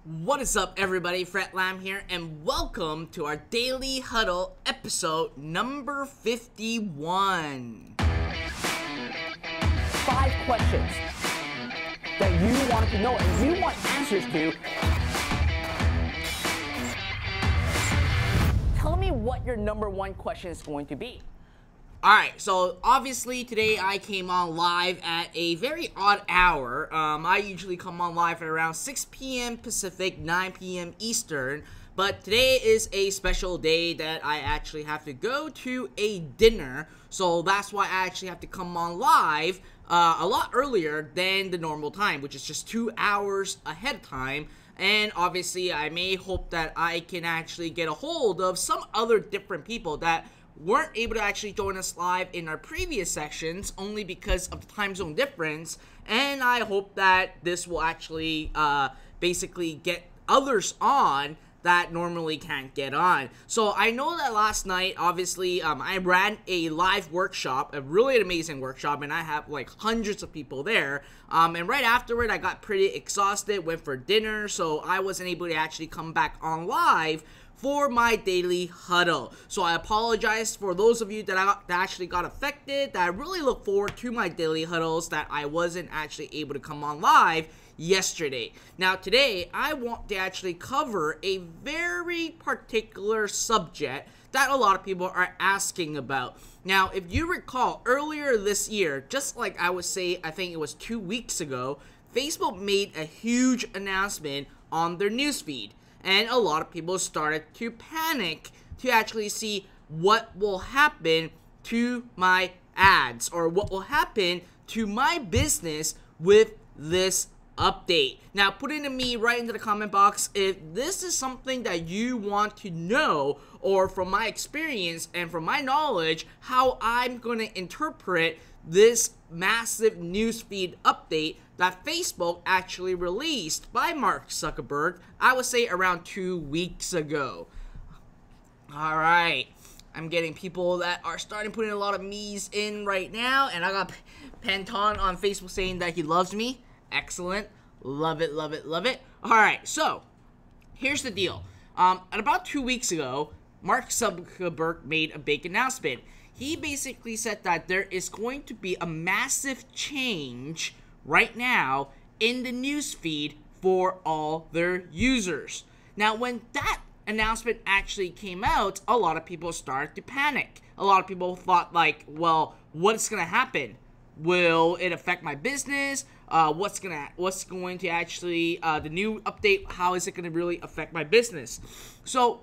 What is up, everybody? Fred Lam here, and welcome to our Daily Huddle episode number 51. 5 questions that you wanted to know and you want answers to. Tell me what your number 1 question is going to be. Alright, so obviously today I came on live at a very odd hour. I usually come on live at around 6 p.m. Pacific, 9 p.m. Eastern. But today is a special day that I actually have to go to a dinner. So that's why I actually have to come on live a lot earlier than the normal time, which is just 2 hours ahead of time. And obviously I may hope that I can actually get a hold of some other different people that weren't able to actually join us live in our previous sections only because of the time zone difference, and I hope that this will actually basically get others on that normally can't get on. So I know that last night, obviously, I ran a live workshop, a really amazing workshop, and I have like hundreds of people there. And right afterward, I got pretty exhausted, went for dinner, so I wasn't able to actually come back on live for my daily huddle. So I apologize for those of you that actually got affected, that I really look forward to my daily huddles, that I wasn't actually able to come on live yesterday. Now today, I want to actually cover a very particular subject that a lot of people are asking about. Now, if you recall, earlier this year, just like I would say, I think it was 2 weeks ago, Facebook made a huge announcement on their newsfeed. And a lot of people started to panic to actually see what will happen to my ads or what will happen to my business with this update. Now, put it to me right into the comment box if this is something that you want to know, or from my experience and from my knowledge, how I'm going to interpret this massive newsfeed update that Facebook actually released by Mark Zuckerberg, I would say around 2 weeks ago. Alright, I'm getting people that are starting putting a lot of me's in right now, and I got Panton on Facebook saying that he loves me. Excellent. Love it, love it, love it. Alright, so, here's the deal. At about 2 weeks ago, Mark Zuckerberg made a big announcement. He basically said that there is going to be a massive change right now in the newsfeed for all their users. Now, when that announcement actually came out, a lot of people started to panic. A lot of people thought like, well, what's gonna happen? Will it affect my business? What's going to actually, the new update, how is it gonna really affect my business? So,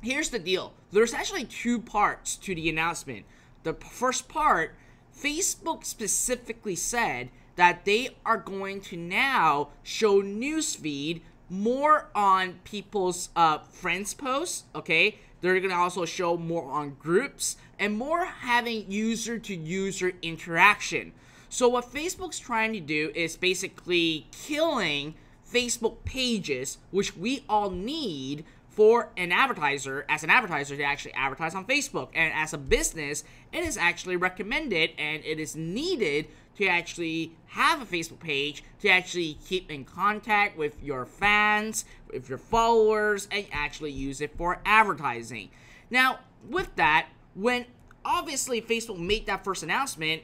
here's the deal. There's actually 2 parts to the announcement. The first part, Facebook specifically said that they are going to now show newsfeed more on people's friends posts, okay? They're going to also show more on groups and more having user-to-user interaction. So what Facebook's trying to do is basically killing Facebook pages, which we all need for an advertiser, as an advertiser, to actually advertise on Facebook. And as a business, it is actually recommended and it is needed to actually have a Facebook page to actually keep in contact with your fans, with your followers, and actually use it for advertising. Now, with that, when obviously Facebook made that first announcement,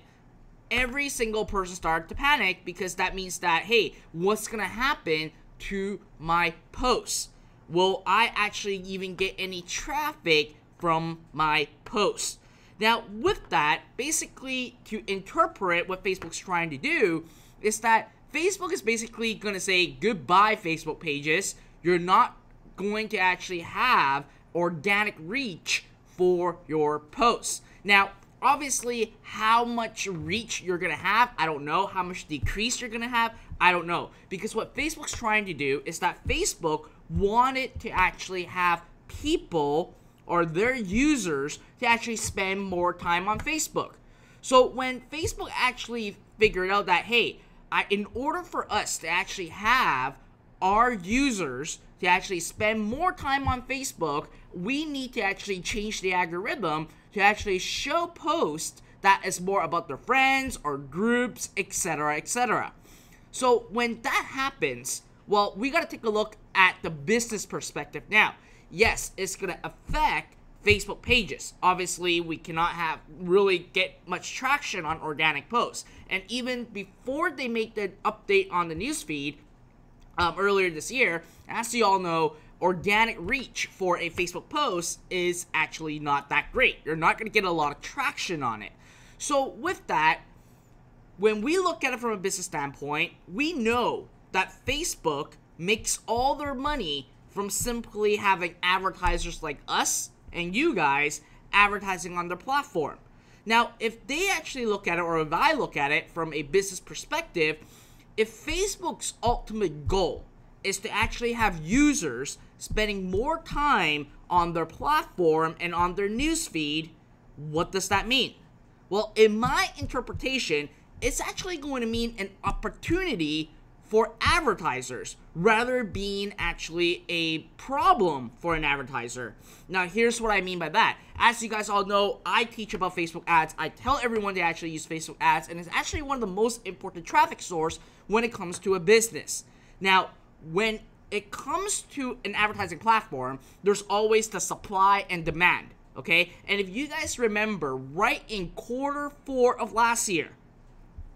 every single person started to panic, because that means that, hey, what's gonna happen to my posts? Will I actually even get any traffic from my posts? Now, with that, basically, to interpret what Facebook's trying to do is that Facebook is basically going to say, goodbye, Facebook pages. You're not going to actually have organic reach for your posts. Now, obviously, how much reach you're going to have, I don't know. How much decrease you're going to have, I don't know. Because what Facebook's trying to do is that Facebook wanted to actually have people or their users to actually spend more time on Facebook. So when Facebook actually figured out that, hey, in order for us to actually have our users to actually spend more time on Facebook, we need to actually change the algorithm to actually show posts that is more about their friends or groups, etc., etc. So when that happens, Well, we got to take a look at the business perspective now. Yes, it's going to affect Facebook pages. Obviously, we cannot really get much traction on organic posts. And even before they make the update on the newsfeed earlier this year, as you all know, organic reach for a Facebook post is actually not that great. You're not going to get a lot of traction on it. So with that, when we look at it from a business standpoint, we know that Facebook makes all their money from simply having advertisers like us and you guys advertising on their platform. Now, if they actually look at it, or if I look at it from a business perspective, if Facebook's ultimate goal is to actually have users spending more time on their platform and on their newsfeed, what does that mean? Well, in my interpretation, it's actually going to mean an opportunity for advertisers rather being actually a problem for an advertiser. Now, here's what I mean by that. As you guys all know, I teach about Facebook ads. I tell everyone to actually use Facebook ads, and it's actually one of the most important traffic source when it comes to a business. Now, when it comes to an advertising platform, there's always the supply and demand, okay? And if you guys remember, right in Q4 of last year,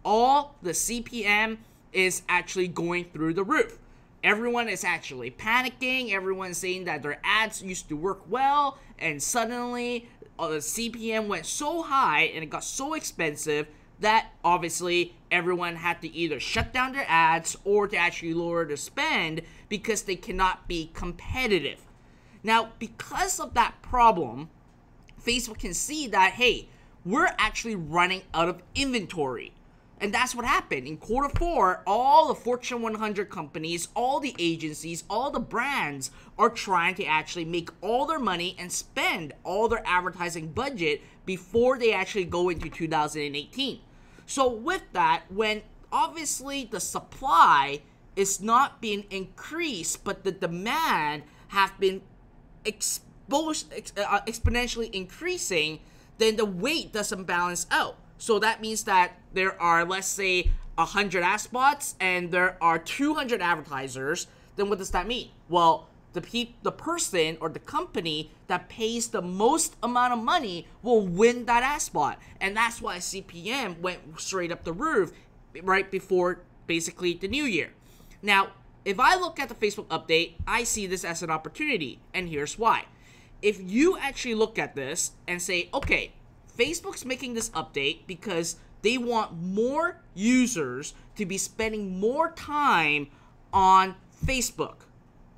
all the CPM is actually going through the roof. Everyone is actually panicking. Everyone's saying that their ads used to work well, and suddenly the CPM went so high and it got so expensive that obviously everyone had to either shut down their ads or to actually lower their spend because they cannot be competitive. Now, because of that problem, Facebook can see that, hey, we're actually running out of inventory. And that's what happened. In Q4, all the Fortune 100 companies, all the agencies, all the brands are trying to actually make all their money and spend all their advertising budget before they actually go into 2018. So with that, when obviously the supply is not being increased, but the demand have been exponentially increasing, then the weight doesn't balance out. So that means that there are, let's say, 100 ad spots and there are 200 advertisers. Then what does that mean? Well, the person or the company that pays the most amount of money will win that ad spot. And that's why CPM went straight up the roof right before basically the new year. Now, if I look at the Facebook update, I see this as an opportunity. And here's why. If you actually look at this and say, okay, Facebook's making this update because they want more users to be spending more time on Facebook,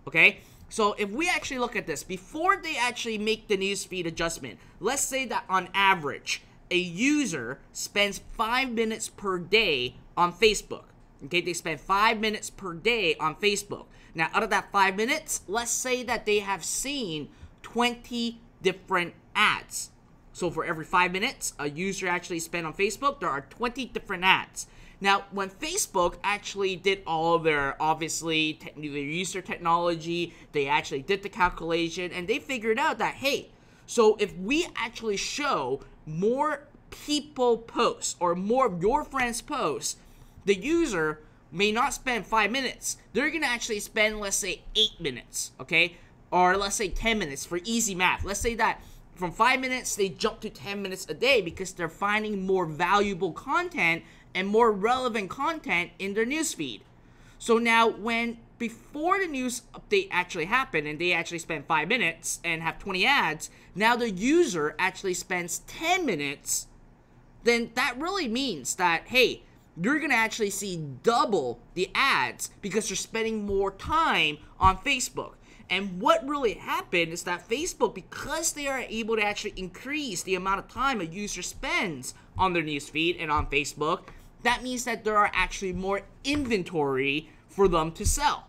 okay? So if we actually look at this, before they actually make the newsfeed adjustment, let's say that on average, a user spends 5 minutes per day on Facebook, okay? They spend 5 minutes per day on Facebook. Now, out of that 5 minutes, let's say that they have seen 20 different ads. So for every 5 minutes a user actually spent on Facebook, there are 20 different ads. Now, when Facebook actually did all of their, obviously, their user technology, they actually did the calculation, and they figured out that, hey, so if we actually show more people posts or more of your friends posts, the user may not spend 5 minutes. They're going to actually spend, let's say, 8 minutes, okay? Or let's say 10 minutes for easy math. Let's say that from 5 minutes, they jump to 10 minutes a day because they're finding more valuable content and more relevant content in their newsfeed. So now, before the news update actually happened and they actually spend 5 minutes and have 20 ads, now the user actually spends 10 minutes, then that really means that, hey, you're going to actually see double the ads because you're spending more time on Facebook. And what really happened is that Facebook, because they are able to actually increase the amount of time a user spends on their newsfeed and on Facebook, that means that there are actually more inventory for them to sell.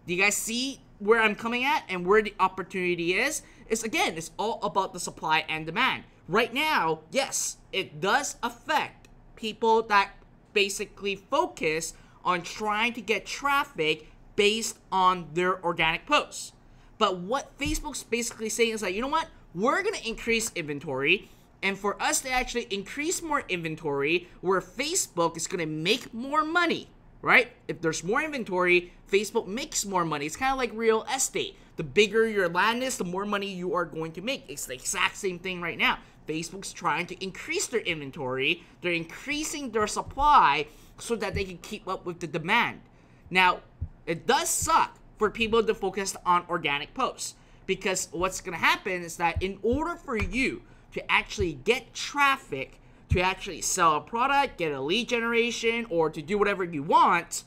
Do you guys see where I'm coming at and where the opportunity is? It's all about the supply and demand. Right now, yes, it does affect people that basically focus on trying to get traffic based on their organic posts. But what Facebook's basically saying is that, you know what? We're going to increase inventory, and for us to actually increase more inventory, where Facebook is going to make more money, right? If there's more inventory, Facebook makes more money. It's kind of like real estate. The bigger your land is, the more money you are going to make. It's the exact same thing right now. Facebook's trying to increase their inventory. They're increasing their supply so that they can keep up with the demand. Now, it does suck for people to focus on organic posts, because what's going to happen is that in order for you to actually get traffic, to actually sell a product, get a lead generation, or to do whatever you want,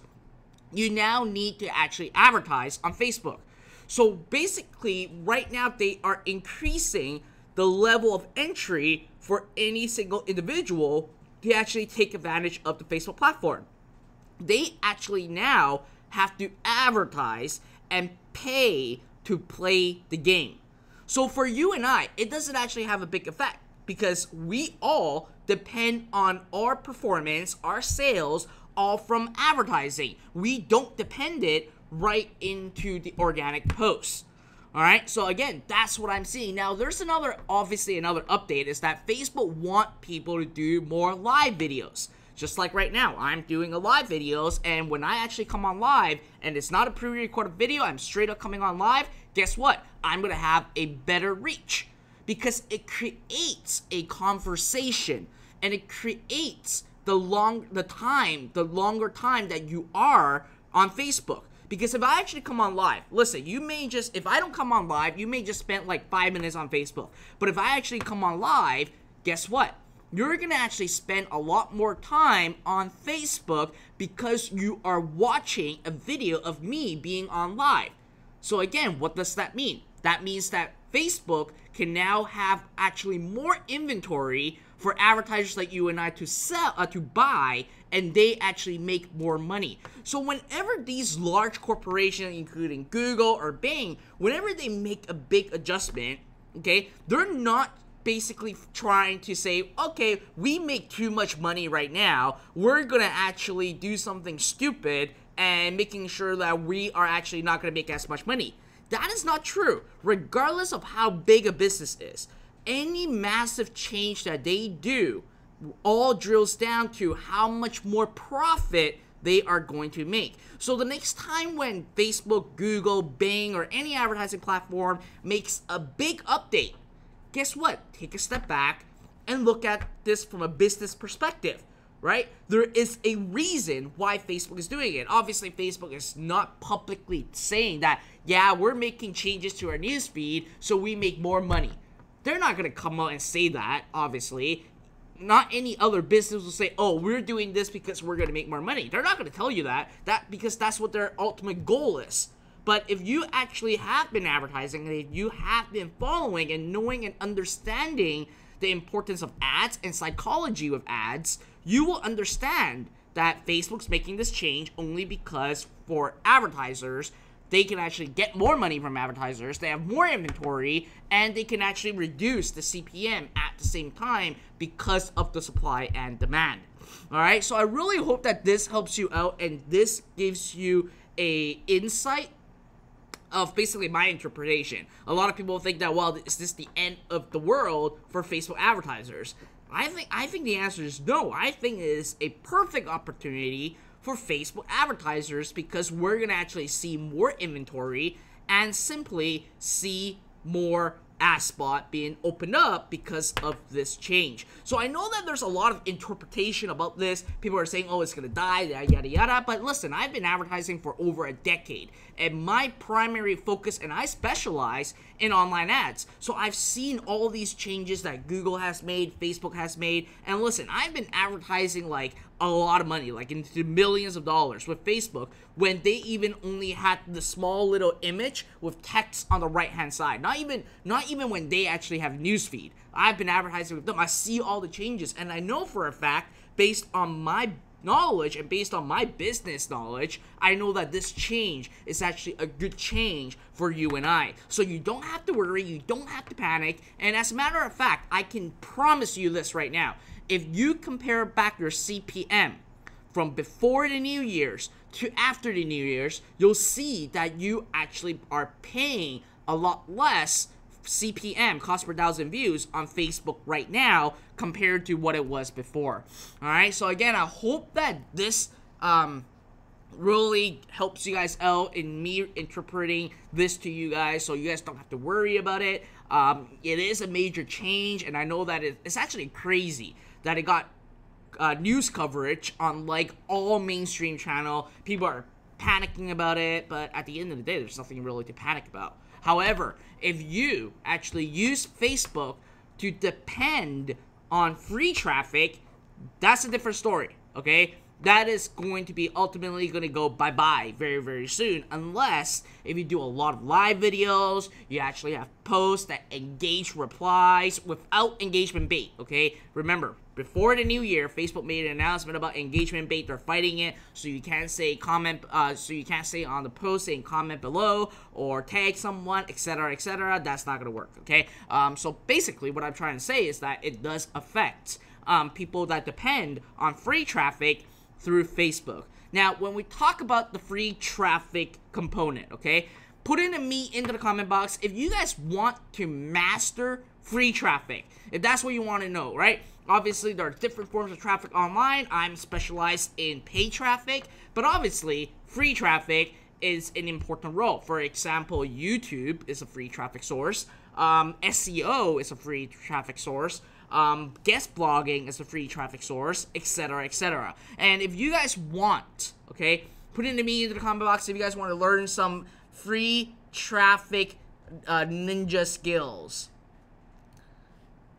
you now need to actually advertise on Facebook. So basically, right now, they are increasing the level of entry for any single individual to actually take advantage of the Facebook platform. They actually now have to advertise and pay to play the game. So for you and I, it doesn't actually have a big effect, because we all depend on our performance, our sales, all from advertising. We don't depend it right into the organic posts. All right, so again, that's what I'm seeing. Now, there's obviously another update, is that Facebook want people to do more live videos. Just like right now, I'm doing a live videos, and when I actually come on live, and it's not a pre-recorded video, I'm straight up coming on live, guess what? I'm gonna have a better reach, because it creates a conversation, and it creates the longer time that you are on Facebook. Because if I actually come on live, listen, if I don't come on live, you may just spend like 5 minutes on Facebook. But if I actually come on live, guess what? You're going to actually spend a lot more time on Facebook, because you are watching a video of me being on live. So again, what does that mean? That means that Facebook can now have actually more inventory for advertisers like you and I to to buy, and they actually make more money. So whenever these large corporations, including Google or Bing, whenever they make a big adjustment, okay, they're not basically trying to say, okay, we make too much money right now, we're gonna actually do something stupid and making sure that we are actually not gonna make as much money. That is not true. Regardless of how big a business is, any massive change that they do all drills down to how much more profit they are going to make. So the next time when Facebook, Google, Bing, or any advertising platform makes a big update, guess what? Take a step back and look at this from a business perspective, right? There is a reason why Facebook is doing it. Obviously, Facebook is not publicly saying that, yeah, we're making changes to our newsfeed so we make more money. They're not going to come out and say that, obviously. Not any other business will say, oh, we're doing this because we're going to make more money. They're not going to tell you that because that's what their ultimate goal is. But if you actually have been advertising, and if you have been following and knowing and understanding the importance of ads and psychology of ads, you will understand that Facebook's making this change only because for advertisers, they can actually get more money from advertisers, they have more inventory, and they can actually reduce the CPM at the same time because of the supply and demand. Alright, so I really hope that this helps you out and this gives you a insight of basically my interpretation. A lot of people think that, well, is this the end of the world for Facebook advertisers? I think the answer is no. I think it is a perfect opportunity for Facebook advertisers, because we're going to actually see more inventory and simply see more ad spot being opened up because of this change. So I know that there's a lot of interpretation about this. People are saying, oh, it's going to die, yada, yada. But listen, I've been advertising for over a decade, and my primary focus, and I specialize in online ads. So I've seen all these changes that Google has made, Facebook has made. And listen, I've been advertising like a lot of money, like into millions of dollars with Facebook, when they even only had the small little image with text on the right hand side. Not even when they actually have Newsfeed. I've been advertising with them. I see all the changes, and I know for a fact, based on my knowledge and based on my business knowledge, I know that this change is actually a good change for you and I. So you don't have to worry, you don't have to panic, and as a matter of fact, I can promise you this right now. If you compare back your CPM from before the New Year's to after the New Year's, you'll see that you actually are paying a lot less CPM, cost per thousand views, on Facebook right now compared to what it was before. Alright, so again, I hope that this really helps you guys out in me interpreting this to you guys, so you guys don't have to worry about it. It is a major change, and I know that it's actually crazy that it got news coverage on like all mainstream channel. People are panicking about it, but at the end of the day, there's nothing really to panic about. However, if you actually use Facebook to depend on free traffic, that's a different story, okay? That is going to be ultimately going to go bye-bye very, very soon, unless if you do a lot of live videos, you actually have posts that engage replies without engagement bait, okay? Remember, before the new year, Facebook made an announcement about engagement bait. They're fighting it, so you can't say so you can't say on the post saying comment below or tag someone, etc., etc. That's not going to work, okay? So basically, what I'm trying to say is that it does affect people that depend on free traffic through Facebook. Now, when we talk about the free traffic component, okay, put in a me into the comment box if you guys want to master free traffic, if that's what you want to know, right? Obviously, there are different forms of traffic online. I'm specialized in paid traffic, but obviously, free traffic is an important role. For example, YouTube is a free traffic source. SEO is a free traffic source. Guest blogging is a free traffic source, etc., etc. And if you guys want, okay, put in to me into the comment box if you guys want to learn some free traffic ninja skills.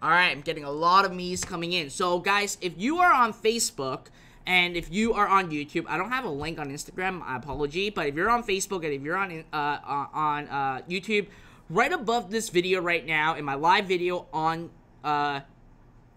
Alright, I'm getting a lot of me's coming in. So guys, if you are on Facebook and if you are on YouTube, I don't have a link on Instagram, I apologize, but if you're on Facebook and if you're on YouTube, right above this video right now in my live video on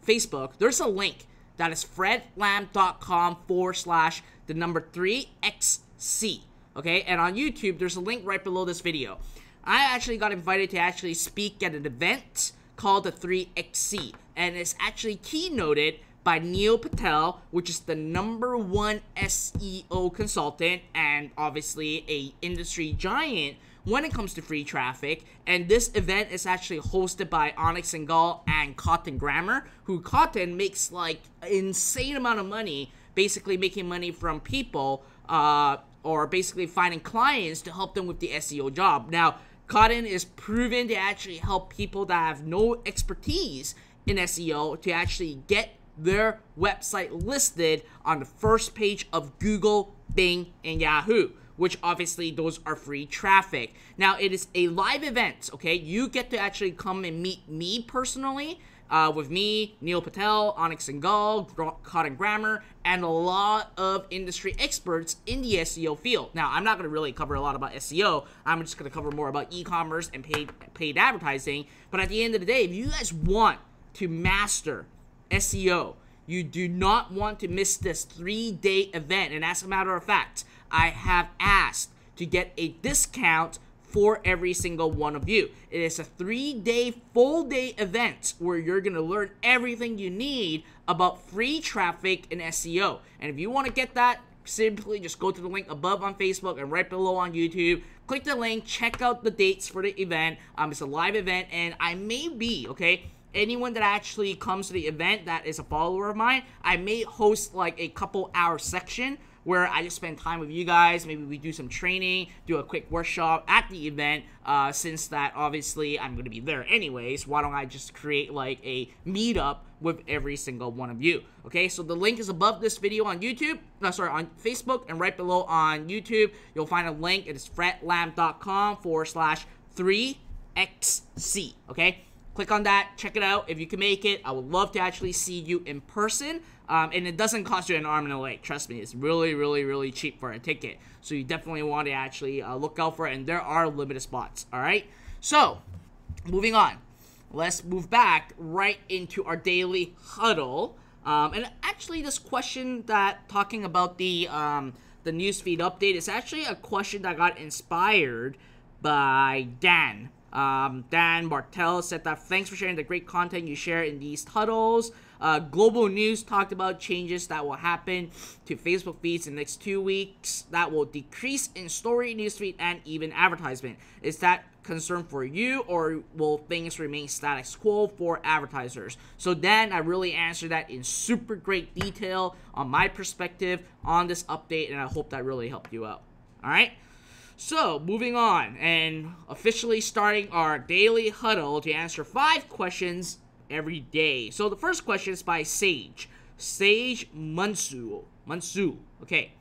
Facebook, there's a link that is fredlam.com/3xc, okay? And on YouTube, there's a link right below this video. I actually got invited to actually speak at an event called the 3XC, and it's actually keynoted by Neil Patel, which is the #1 SEO consultant and obviously a industry giant when it comes to free traffic. And this event is actually hosted by Onyx and Gall and Cotton Grammar, who Cotton makes like an insane amount of money, basically making money from people or basically finding clients to help them with the SEO job. Now, Cotton is proven to actually help people that have no expertise in SEO to actually get their website listed on the first page of Google, Bing, and Yahoo, which obviously those are free traffic. Now, it is a live event, okay? You get to actually come and meet me personally, with me, Neil Patel, Onyx and Gall, Cotton Grammar, and a lot of industry experts in the SEO field. Now, I'm not going to really cover a lot about SEO. I'm just going to cover more about e-commerce and paid advertising. But at the end of the day, if you guys want to master SEO, you do not want to miss this 3-day event. And as a matter of fact, I have asked to get a discount for every single one of you. It is a 3-day, full-day event where you're going to learn everything you need about free traffic and SEO. And if you want to get that, simply just go to the link above on Facebook and right below on YouTube. Click the link, check out the dates for the event. It's a live event, and I may be, okay, anyone that actually comes to the event that is a follower of mine, I may host like a couple hour section where I just spend time with you guys. Maybe we do some training, do a quick workshop at the event, since that obviously I'm going to be there anyways. Why don't I just create like a meetup with every single one of you? Okay, so the link is above this video on YouTube, on Facebook, and right below on YouTube. You'll find a link. It is fredlam.com/3xc, okay? Click on that, check it out. If you can make it, I would love to actually see you in person. And it doesn't cost you an arm and a leg. Trust me, it's really, really, really cheap for a ticket. So you definitely want to actually look out for it. And there are limited spots, all right? So, moving on. Let's move back right into our daily huddle. And actually, this question that talking about the newsfeed update is actually a question that got inspired by Dan. Dan Bartel said that thanks for sharing the great content you share in these huddles. Global News talked about changes that will happen to Facebook feeds in the next 2 weeks that will decrease in story, newsfeed, and even advertisement. Is that concern for you, or will things remain status quo for advertisers? So Dan, I really answered that in super great detail on my perspective on this update, and I hope that really helped you out. Alright, so moving on and officially starting our daily huddle to answer 5 questions every day. So the first question is by Sage Mansu. Okay,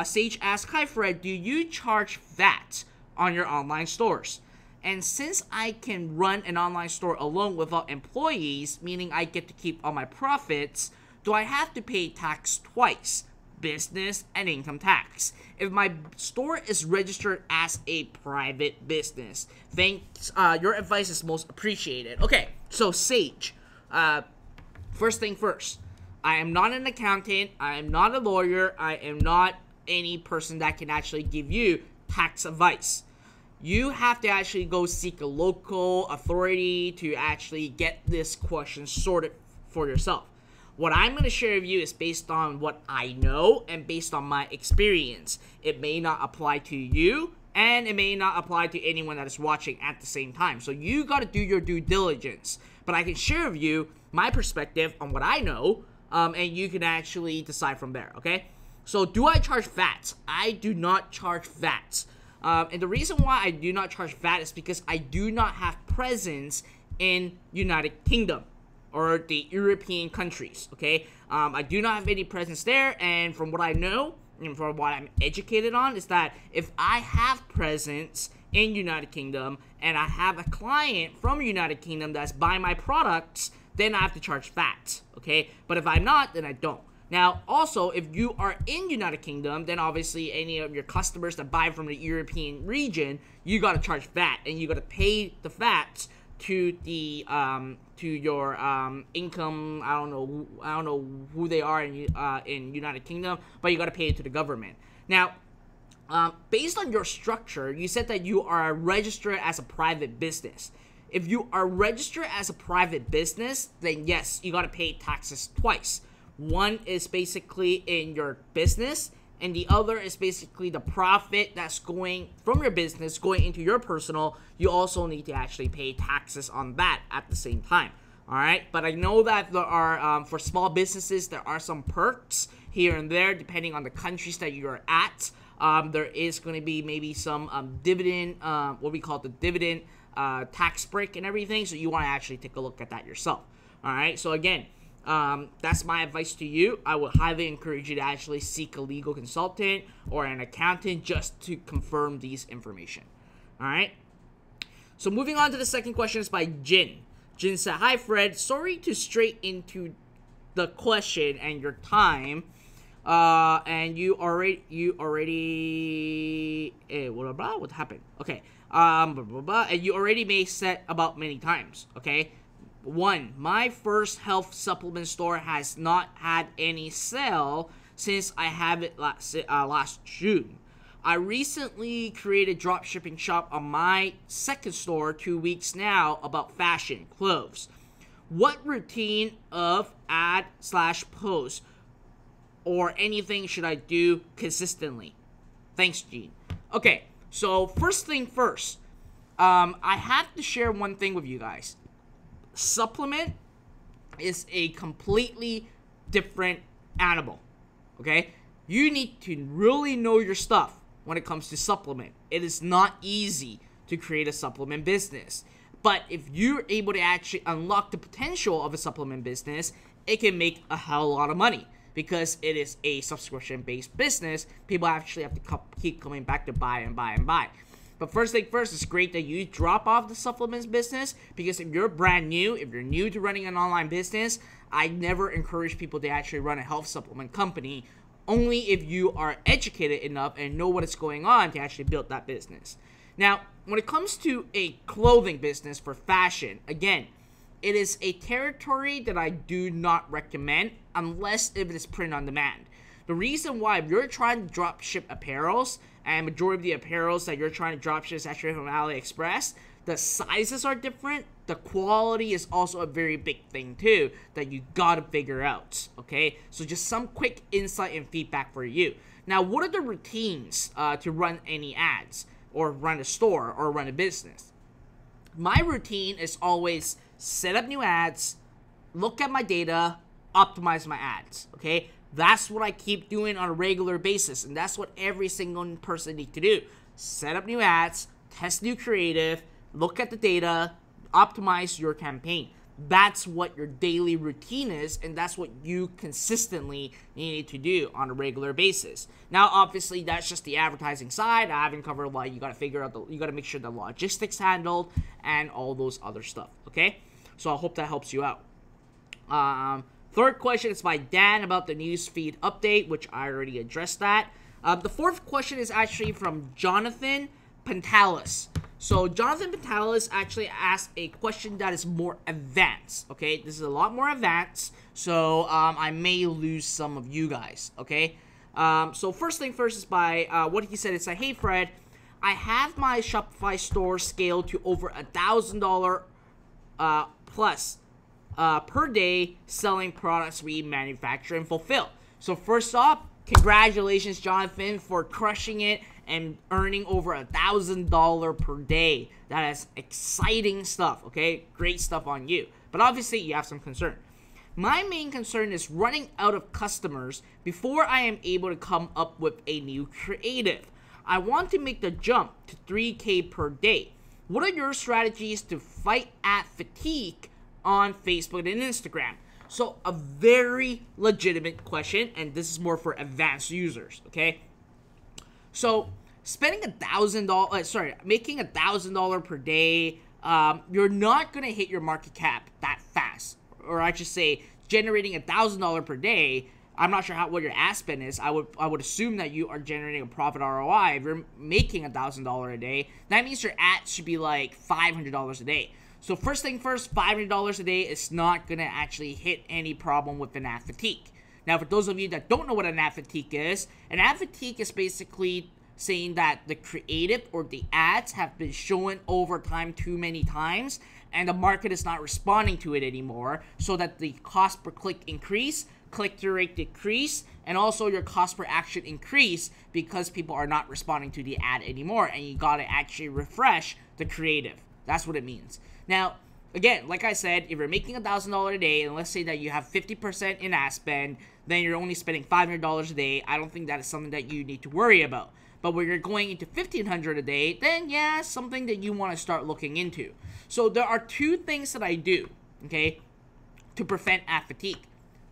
Sage asks, hi Fred, do you charge VAT on your online stores? And since I can run an online store alone without employees, meaning I get to keep all my profits, do I have to pay tax twice, business and income tax, if my store is registered as a private business? Thanks, your advice is most appreciated. Okay, so Sage, first thing first, I am not an accountant, I am not a lawyer, I am not any person that can actually give you tax advice. You have to actually go seek a local authority to actually get this question sorted for yourself. What I'm going to share with you is based on what I know and based on my experience. It may not apply to you, and it may not apply to anyone that is watching at the same time. So you got to do your due diligence. But I can share with you my perspective on what I know, and you can actually decide from there, okay? So do I charge VAT? I do not charge VAT. And the reason why I do not charge VAT is because I do not have presence in United Kingdom or the European countries, okay? I do not have any presence there, and from what I know and from what I'm educated on is that if I have presence in United Kingdom and I have a client from United Kingdom that's buying my products, then I have to charge VAT, okay? But if I'm not, then I don't. Now, also, if you are in United Kingdom, then obviously any of your customers that buy from the European region, you gotta charge VAT, and you gotta pay the VAT to the to your income. I don't know who they are in United Kingdom, but you gotta pay it to the government. Now, based on your structure, you said that you are registered as a private business. If you are registered as a private business, then yes, you gotta pay taxes twice. One is basically in your business, and the other is basically the profit that's going from your business going into your personal. You also need to actually pay taxes on that at the same time. All right, but I know that there are for small businesses there are some perks here and there depending on the countries that you're at. There is going to be maybe some dividend, what we call the dividend tax break and everything. So you want to actually take a look at that yourself. All right, so again, that's my advice to you. I would highly encourage you to actually seek a legal consultant or an accountant just to confirm these information. All right. So moving on to the second question is by Jin. Jin said, "Hi Fred, sorry to straight into the question and your time. And you already what happened? Okay. And you already made set about many times. Okay." 1. My first health supplement store has not had any sale since I have it last June. I recently created drop shipping shop on my second store 2 weeks now about fashion, clothes. What routine of ad/post or anything should I do consistently? Thanks, Gene. Okay, so first thing first, I have to share one thing with you guys. Supplement is a completely different animal, okay? You need to really know your stuff when it comes to supplement. It is not easy to create a supplement business, but if you're able to actually unlock the potential of a supplement business, it can make a hell of a lot of money because it is a subscription-based business. People actually have to keep coming back to buy and buy and buy. But first thing first, it's great that you drop off the supplements business, because if you're brand new, if you're new to running an online business, I never encourage people to actually run a health supplement company, only if you are educated enough and know what is going on to actually build that business. Now, when it comes to a clothing business for fashion, again, it is a territory that I do not recommend unless if it is print on demand. The reason why, if you're trying to drop ship apparels, and majority of the apparels that you're trying to drop ship is actually from AliExpress, The sizes are different. The quality is also a very big thing too that you gotta figure out, okay? So just some quick insight and feedback for you. Now, what are the routines to run any ads or run a store or run a business? My routine is always set up new ads, look at my data, optimize my ads, okay? That's what I keep doing on a regular basis, and that's what every single person needs to do. Set up new ads, test new creative, look at the data, optimize your campaign. That's what your daily routine is, and that's what you consistently need to do on a regular basis. Now, obviously, that's just the advertising side. I haven't covered why you gotta figure out you gotta make sure the logistics handled and all those other stuff. Okay, so I hope that helps you out. Third question is by Dan about the Newsfeed update, which I already addressed that. The fourth question is actually from Jonathan Pantalis. So Jonathan Pantalis actually asked a question that is more advanced, okay? This is a lot more advanced, so I may lose some of you guys, okay? So first thing first is by what he said. It's like, hey Fred, I have my Shopify store scaled to over $1,000 plus per day selling products we manufacture and fulfill. So first off, congratulations, Jonathan, for crushing it and earning over $1,000 per day. That is exciting stuff, okay? Great stuff on you. But obviously, you have some concern. My main concern is running out of customers before I am able to come up with a new creative. I want to make the jump to 3K per day. What are your strategies to fight ad fatigue on Facebook and Instagram? So a very legitimate question, and this is more for advanced users, okay? So spending making $1,000 per day, you're not gonna hit your market cap that fast, or I should say, generating $1,000 per day. I'm not sure what your ad spend is. I would assume that you are generating a profit ROI. If you're making $1,000 a day, that means your ads should be like $500 a day. So first thing first, $500 a day is not going to actually hit any problem with an ad fatigue. Now, for those of you that don't know what an ad fatigue is basically saying that the creative or the ads have been shown over time too many times and the market is not responding to it anymore, so that the cost per click increase, click-through rate decrease, and also your cost per action increase because people are not responding to the ad anymore, and you got to actually refresh the creative. That's what it means. Now, again, like I said, if you're making $1,000 a day, and let's say that you have 50% in ad spend, then you're only spending $500 a day. I don't think that is something that you need to worry about. But when you're going into $1,500 a day, then yeah, something that you want to start looking into. So there are two things that I do, okay, to prevent ad fatigue.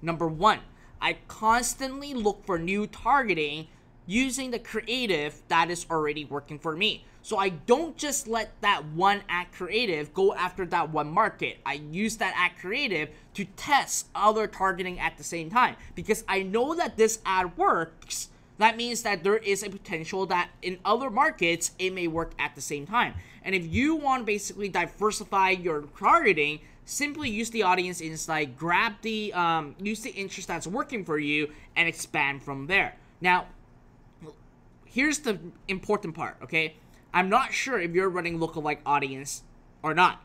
Number one, I constantly look for new targeting using the creative that is already working for me. So I don't just let that one ad creative go after that one market. I use that ad creative to test other targeting at the same time. Because I know that this ad works, that means that there is a potential that in other markets, it may work at the same time. And if you want to basically diversify your targeting, simply use the audience insight, grab the, use the interest that's working for you, and expand from there. Now, here's the important part, okay? I'm not sure if you're running lookalike audience or not.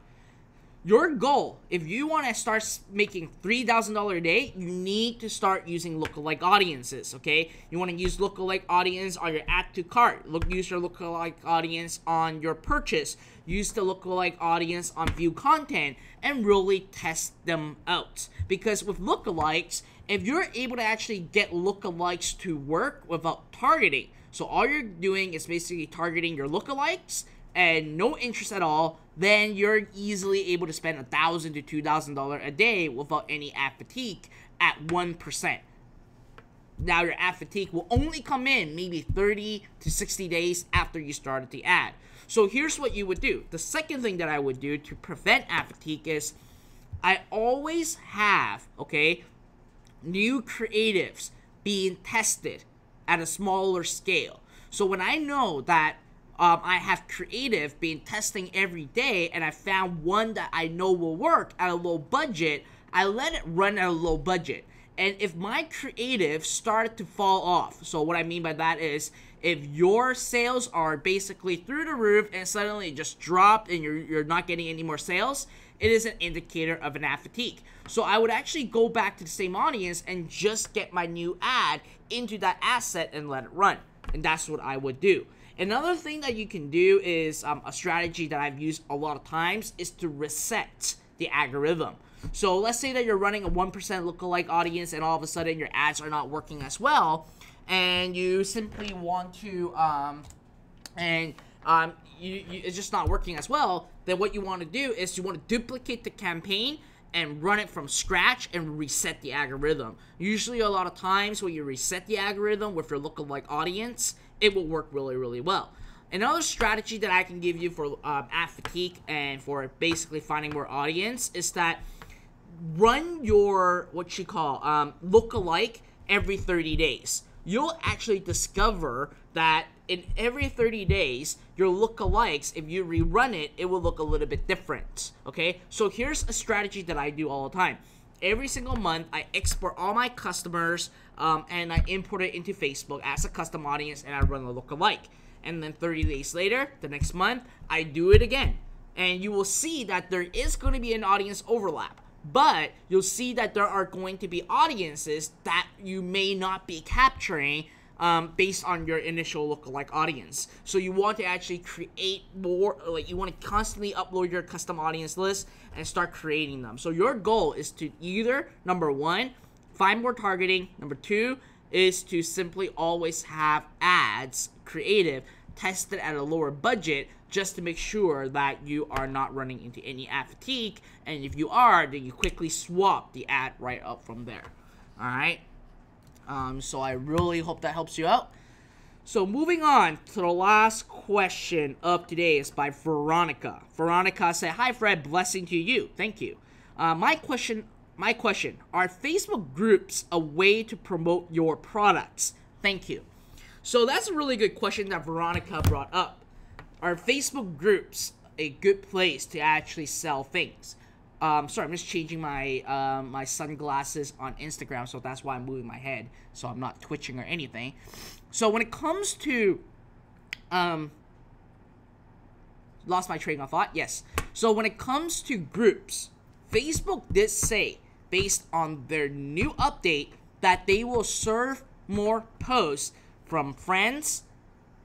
Your goal, if you want to start making $3,000 a day, you need to start using lookalike audiences, okay? You want to use lookalike audience on your add to cart. Use your lookalike audience on your purchase. Use the lookalike audience on view content and really test them out. Because with lookalikes, if you're able to actually get lookalikes to work without targeting, so all you're doing is basically targeting your lookalikes and no interest at all, then you're easily able to spend $1,000 to $2,000 a day without any ad fatigue at 1%. Now your ad fatigue will only come in maybe 30 to 60 days after you started the ad. So here's what you would do. The second thing that I would do to prevent ad fatigue is I always have, okay, new creatives being tested at a smaller scale. So when I know that I have creative being testing every day and I found one that I know will work at a low budget, I let it run at a low budget. And if my creative started to fall off, so what I mean by that is if your sales are basically through the roof and suddenly it just dropped and you're not getting any more sales, it is an indicator of an ad fatigue. So I would actually go back to the same audience and just get my new ad into that asset and let it run. And that's what I would do. Another thing that you can do is a strategy that I've used a lot of times is to reset the algorithm. So let's say that you're running a 1% lookalike audience and all of a sudden your ads are not working as well, and you simply want to, it's just not working as well, then what you want to do is you want to duplicate the campaign and run it from scratch and reset the algorithm. Usually a lot of times when you reset the algorithm with your lookalike audience, it will work really, really well. Another strategy that I can give you for ad fatigue and for basically finding more audience is that run your lookalike every 30 days. You'll actually discover that in every 30 days, your lookalikes, if you rerun it, it will look a little bit different. Okay, so here's a strategy that I do all the time. Every single month, I export all my customers and I import it into Facebook as a custom audience, and I run a lookalike. And then 30 days later, the next month, I do it again. And you will see that there is going to be an audience overlap. But you'll see that there are going to be audiences that you may not be capturing based on your initial lookalike audience. So you want to actually create more, like you want to constantly upload your custom audience list and start creating them. So your goal is to either, number one, find more targeting. Number two is to simply always have ads creative tested at a lower budget, just to make sure that you are not running into any ad fatigue, and if you are, then you quickly swap the ad right up from there. Alright, so I really hope that helps you out. So moving on to the last question of today is by Veronica. Veronica said, "Hi Fred, blessing to you." Thank you. My question, are Facebook groups a way to promote your products? Thank you. So that's a really good question that Veronica brought up. Are Facebook groups a good place to actually sell things? Sorry, I'm just changing my my sunglasses on Instagram, so that's why I'm moving my head, so I'm not twitching or anything. So when it comes to lost my train of thought. Yes. So when it comes to groups, Facebook did say, based on their new update, that they will serve more posts from friends,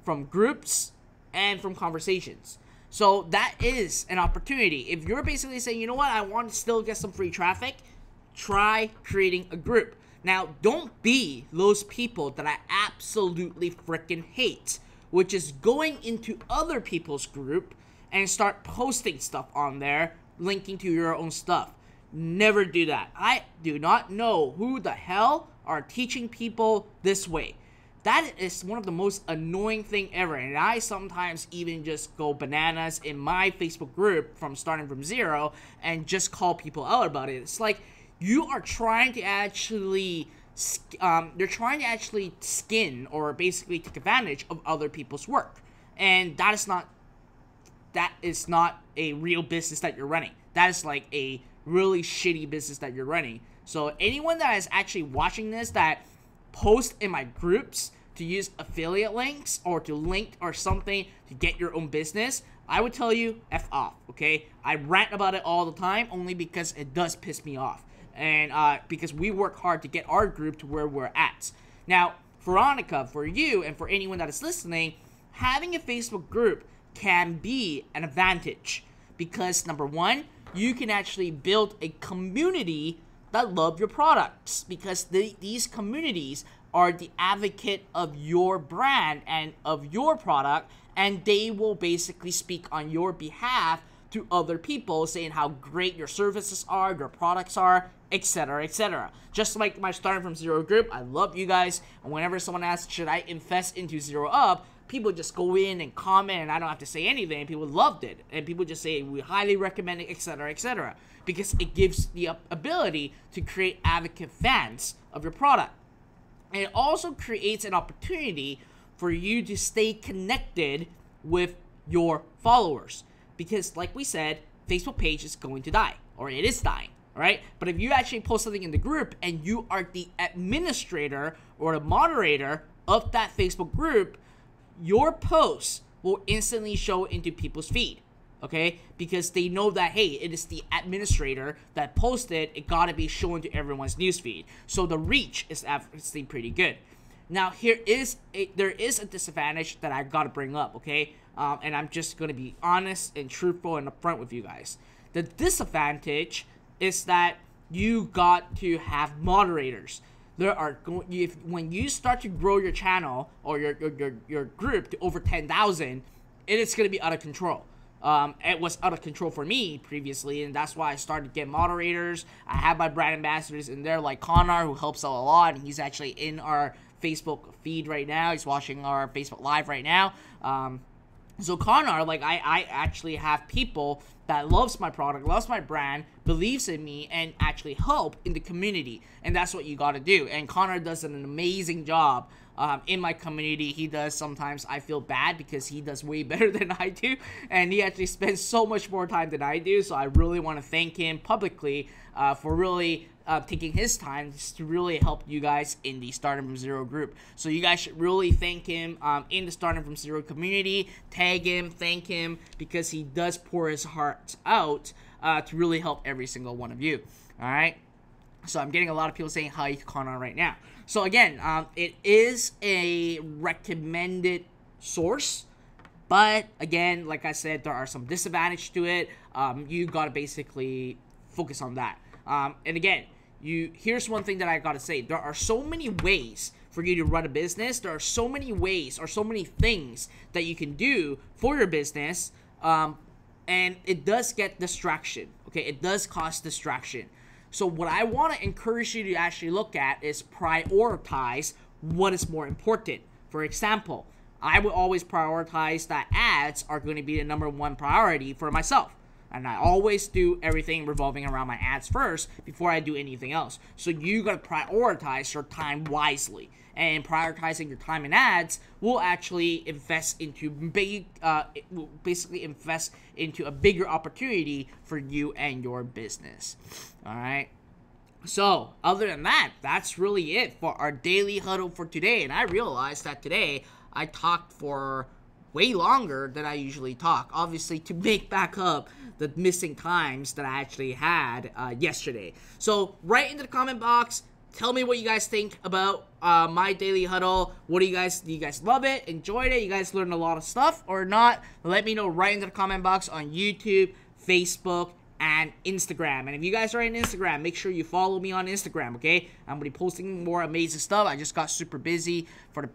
from groups, and from conversations. So that is an opportunity. If you're basically saying, you know what, I want to still get some free traffic, try creating a group. Now, don't be those people that I absolutely freaking hate, which is going into other people's group and start posting stuff on there, linking to your own stuff. Never do that. I do not know who the hell are teaching people this way. That is one of the most annoying thing ever, and I sometimes even just go bananas in my Facebook group from starting from zero and just call people out about it. It's like you are trying to actually, you're trying to actually skin or basically take advantage of other people's work, and that is not a real business that you're running. That is like a really shitty business that you're running. So anyone that is actually watching this that post in my groups to use affiliate links or to link or something to get your own business, I would tell you F off, okay? I rant about it all the time only because it does piss me off, and because we work hard to get our group to where we're at. Now, Veronica, for you and for anyone that is listening, having a Facebook group can be an advantage because, number one, you can actually build a community that love your products, because these communities are the advocate of your brand and of your product, and they will basically speak on your behalf to other people, saying how great your services are, your products are, etc., etc. Just like my Starting From Zero group, I love you guys, and whenever someone asks, should I invest into Zero Up, people just go in and comment, and I don't have to say anything. People loved it, and people just say we highly recommend it, etc., etc., because it gives the ability to create advocate fans of your product. And it also creates an opportunity for you to stay connected with your followers, because like we said, Facebook page is going to die, or it is dying. all right? But if you actually post something in the group and you are the administrator or the moderator of that Facebook group, your posts will instantly show into people's feed, okay? Because they know that, hey, it is the administrator that posted, it gotta be shown to everyone's newsfeed. So the reach is obviously pretty good. Now, there is a disadvantage that I gotta bring up, okay? And I'm just gonna be honest and truthful and upfront with you guys. The disadvantage is that you got to have moderators. When you start to grow your channel or your group to over 10,000, it is gonna be out of control. It was out of control for me previously, and that's why I started to get moderators. I have my brand ambassadors in there, like Connor, who helps out a lot, and he's actually in our Facebook feed right now. He's watching our Facebook Live right now. So Connor, like, I actually have people that loves my product, loves my brand, believes in me, and actually help in the community. And that's what you got to do. And Connor does an amazing job in my community. He does. Sometimes I feel bad because he does way better than I do, and he actually spends so much more time than I do. So I really want to thank him publicly for really taking his time to really help you guys in the Starting From Zero group. So you guys should really thank him in the Starting From Zero community. Tag him, thank him, because he does pour his heart out to really help every single one of you. All right. So I'm getting a lot of people saying hi to Connor right now. So again, it is a recommended source, but again, like I said, there are some disadvantages to it. You gotta basically focus on that. And again, here's one thing that I gotta say. There are so many ways for you to run a business. There are so many ways or so many things that you can do for your business, and it does get distraction. Okay, it does cause distraction. So what I want to encourage you to actually look at is prioritize what is more important. For example, I would always prioritize that ads are going to be the #1 priority for myself. And I always do everything revolving around my ads first before I do anything else. So you got to prioritize your time wisely. And prioritizing your time in ads will actually invest into basically invest into a bigger opportunity for you and your business. All right. So other than that, that's really it for our daily huddle for today. And I realized that today I talked for way longer than I usually talk, obviously to make back up the missing times that I actually had yesterday. So write into the comment box. Tell me what you guys think about my daily huddle. What do you guys love it? Enjoyed it? You guys learned a lot of stuff or not? Let me know right into the comment box on YouTube, Facebook, and Instagram. And if you guys are on Instagram, make sure you follow me on Instagram, okay? I'm gonna be posting more amazing stuff. I just got super busy for the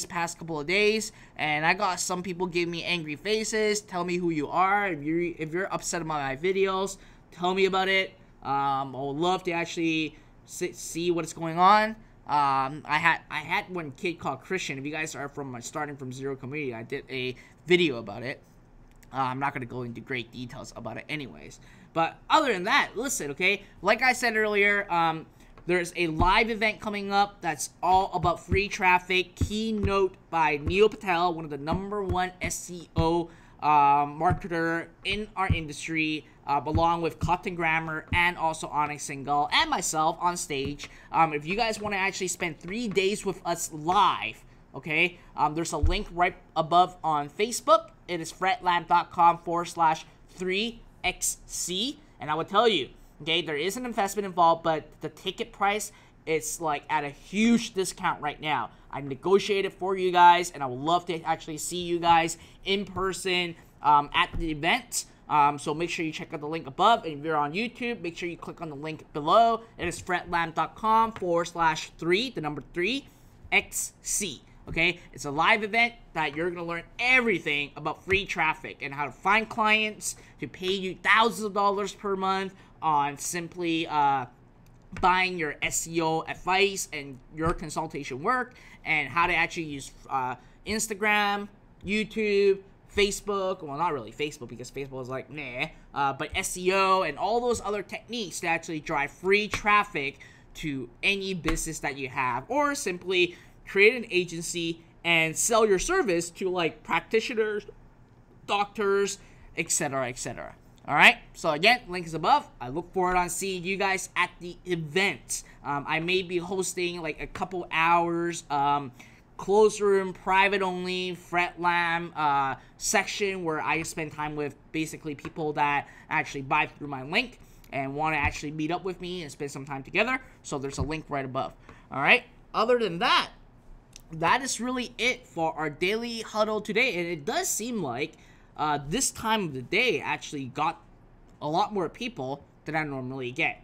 past couple of days, and I got some people giving me angry faces. Tell me who you are. If you're upset about my videos, tell me about it. I would love to actually see what's going on. I had one kid called Christian. If you guys are from my Starting From Zero community, I did a video about it. I'm not gonna go into great details about it anyways. But other than that, listen, okay? Like I said earlier, there's a live event coming up that's all about free traffic. Keynote by Neil Patel, one of the #1 SEO marketer in our industry, along with Cotton Grammar and also Onyx Single and myself on stage. If you guys want to actually spend 3 days with us live, okay, there's a link right above on Facebook. It is fredlam.com/3XC. And I will tell you, okay, there is an investment involved, but the ticket price is like at a huge discount right now. I negotiated for you guys, and I would love to actually see you guys in person at the event. So make sure you check out the link above. And if you're on YouTube, make sure you click on the link below. It is fredlam.com/3XC. Okay, it's a live event that you're gonna learn everything about free traffic and how to find clients to pay you thousands of dollars per month on simply buying your SEO advice and your consultation work, and how to actually use Instagram, YouTube, Facebook. Well, not really Facebook, because Facebook is like meh, but SEO and all those other techniques to actually drive free traffic to any business that you have, or simply create an agency and sell your service to like practitioners, doctors, etc., etc. All right, so again, link is above. I look forward on seeing you guys at the event. I may be hosting like a couple hours, closed room, private only, Fred Lam section where I spend time with basically people that actually buy through my link and want to actually meet up with me and spend some time together. So there's a link right above. All right, other than that, that is really it for our daily huddle today. And it does seem like this time of the day actually got a lot more people than I normally get,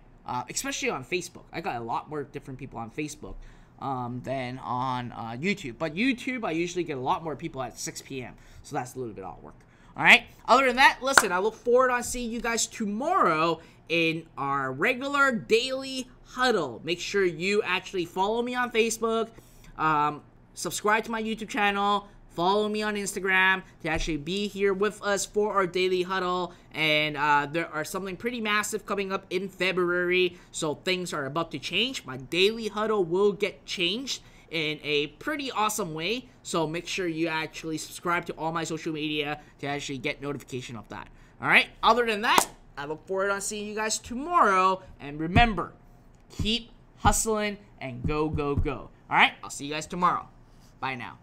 especially on Facebook. I got a lot more different people on Facebook than on YouTube. But YouTube, I usually get a lot more people at 6 p.m. So that's a little bit odd work. All right. Other than that, listen, I look forward on seeing you guys tomorrow in our regular daily huddle. Make sure you actually follow me on Facebook, subscribe to my YouTube channel, follow me on Instagram to actually be here with us for our daily huddle. And there are something pretty massive coming up in February, so things are about to change. My daily huddle will get changed in a pretty awesome way, so make sure you actually subscribe to all my social media to actually get notification of that. All right, other than that, I look forward on seeing you guys tomorrow, and remember, keep hustling and go, go, go. All right, I'll see you guys tomorrow. Bye now.